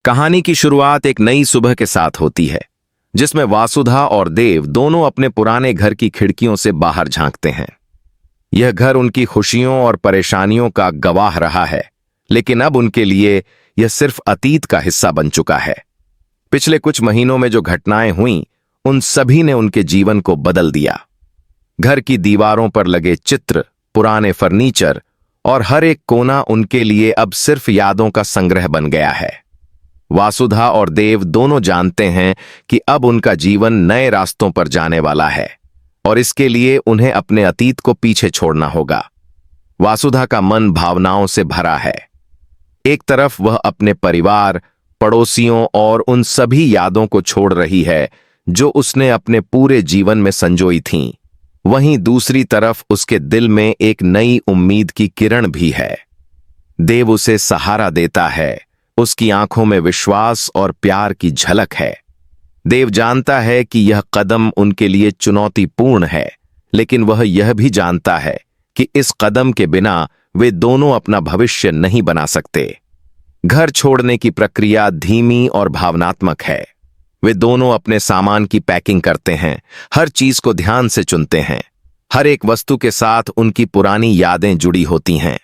कहानी की शुरुआत एक नई सुबह के साथ होती है, जिसमें वासुधा और देव दोनों अपने पुराने घर की खिड़कियों से बाहर झांकते हैं। यह घर उनकी खुशियों और परेशानियों का गवाह रहा है, लेकिन अब उनके लिए यह सिर्फ अतीत का हिस्सा बन चुका है। पिछले कुछ महीनों में जो घटनाएं हुईं, उन सभी ने उनके जीवन को बदल दिया। घर की दीवारों पर लगे चित्र, पुराने फर्नीचर और हर एक कोना उनके लिए अब सिर्फ यादों का संग्रह बन गया है। वासुधा और देव दोनों जानते हैं कि अब उनका जीवन नए रास्तों पर जाने वाला है और इसके लिए उन्हें अपने अतीत को पीछे छोड़ना होगा। वासुधा का मन भावनाओं से भरा है। एक तरफ वह अपने परिवार, पड़ोसियों और उन सभी यादों को छोड़ रही है जो उसने अपने पूरे जीवन में संजोई थीं। वहीं दूसरी तरफ उसके दिल में एक नई उम्मीद की किरण भी है। देव उसे सहारा देता है, उसकी आंखों में विश्वास और प्यार की झलक है। देव जानता है कि यह कदम उनके लिए चुनौतीपूर्ण है, लेकिन वह यह भी जानता है कि इस कदम के बिना वे दोनों अपना भविष्य नहीं बना सकते। घर छोड़ने की प्रक्रिया धीमी और भावनात्मक है। वे दोनों अपने सामान की पैकिंग करते हैं, हर चीज को ध्यान से चुनते हैं। हर एक वस्तु के साथ उनकी पुरानी यादें जुड़ी होती हैं।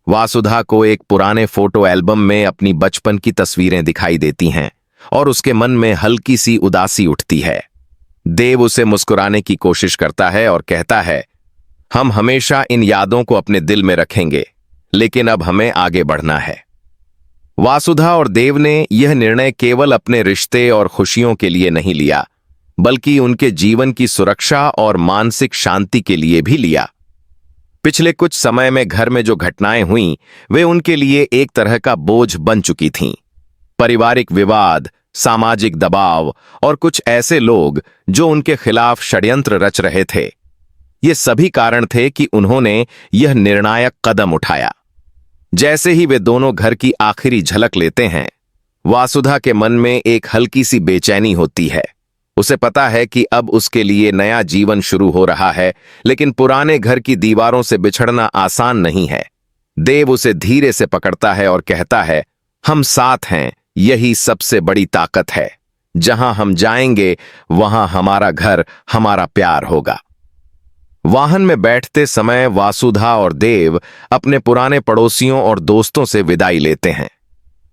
वासुधा को एक पुराने फोटो एल्बम में अपनी बचपन की तस्वीरें दिखाई देती हैं और उसके मन में हल्की सी उदासी उठती है। देव उसे मुस्कुराने की कोशिश करता है और कहता है, हम हमेशा इन यादों को अपने दिल में रखेंगे, लेकिन अब हमें आगे बढ़ना है। वासुधा और देव ने यह निर्णय केवल अपने रिश्ते और खुशियों के लिए नहीं लिया, बल्कि उनके जीवन की सुरक्षा और मानसिक शांति के लिए भी लिया। पिछले कुछ समय में घर में जो घटनाएं हुईं, वे उनके लिए एक तरह का बोझ बन चुकी थीं। पारिवारिक विवाद, सामाजिक दबाव और कुछ ऐसे लोग जो उनके खिलाफ षड्यंत्र रच रहे थे, ये सभी कारण थे कि उन्होंने यह निर्णायक कदम उठाया। जैसे ही वे दोनों घर की आखिरी झलक लेते हैं, वासुधा के मन में एक हल्की सी बेचैनी होती है। उसे पता है कि अब उसके लिए नया जीवन शुरू हो रहा है, लेकिन पुराने घर की दीवारों से बिछड़ना आसान नहीं है। देव उसे धीरे से पकड़ता है और कहता है, हम साथ हैं, यही सबसे बड़ी ताकत है। जहां हम जाएंगे वहां हमारा घर, हमारा प्यार होगा। वाहन में बैठते समय वासुधा और देव अपने पुराने पड़ोसियों और दोस्तों से विदाई लेते हैं।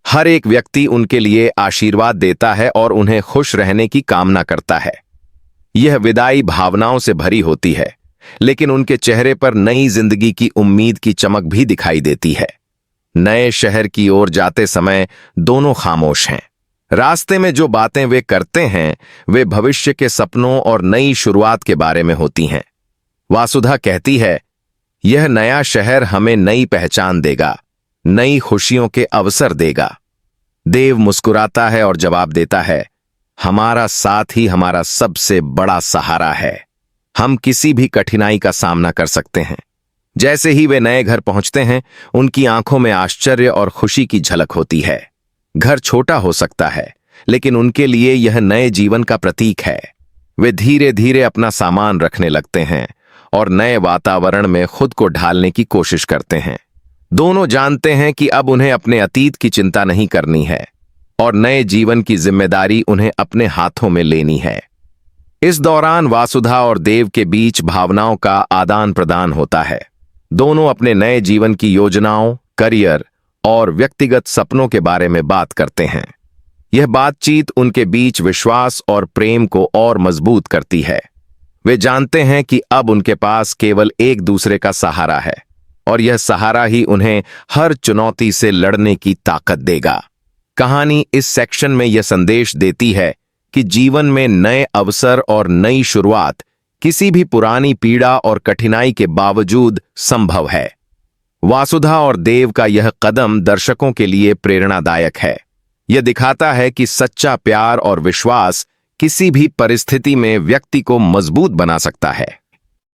हर एक व्यक्ति उनके लिए आशीर्वाद देता है और उन्हें खुश रहने की कामना करता है। यह विदाई भावनाओं से भरी होती है, लेकिन उनके चेहरे पर नई जिंदगी की उम्मीद की चमक भी दिखाई देती है। नए शहर की ओर जाते समय दोनों खामोश हैं। रास्ते में जो बातें वे करते हैं, वे भविष्य के सपनों और नई शुरुआत के बारे में होती हैं। वासुधा कहती है, यह नया शहर हमें नई पहचान देगा, नई खुशियों के अवसर देगा। देव मुस्कुराता है और जवाब देता है, हमारा साथ ही हमारा सबसे बड़ा सहारा है। हम किसी भी कठिनाई का सामना कर सकते हैं। जैसे ही वे नए घर पहुंचते हैं, उनकी आंखों में आश्चर्य और खुशी की झलक होती है। घर छोटा हो सकता है, लेकिन उनके लिए यह नए जीवन का प्रतीक है। वे धीरे धीरे अपना सामान रखने लगते हैं और नए वातावरण में खुद को ढालने की कोशिश करते हैं। दोनों जानते हैं कि अब उन्हें अपने अतीत की चिंता नहीं करनी है और नए जीवन की जिम्मेदारी उन्हें अपने हाथों में लेनी है। इस दौरान वासुधा और देव के बीच भावनाओं का आदान प्रदान होता है। दोनों अपने नए जीवन की योजनाओं, करियर और व्यक्तिगत सपनों के बारे में बात करते हैं। यह बातचीत उनके बीच विश्वास और प्रेम को और मजबूत करती है। वे जानते हैं कि अब उनके पास केवल एक दूसरे का सहारा है और यह सहारा ही उन्हें हर चुनौती से लड़ने की ताकत देगा। कहानी इस सेक्शन में यह संदेश देती है कि जीवन में नए अवसर और नई शुरुआत किसी भी पुरानी पीड़ा और कठिनाई के बावजूद संभव है। वासुधा और देव का यह कदम दर्शकों के लिए प्रेरणादायक है। यह दिखाता है कि सच्चा प्यार और विश्वास किसी भी परिस्थिति में व्यक्ति को मजबूत बना सकता है।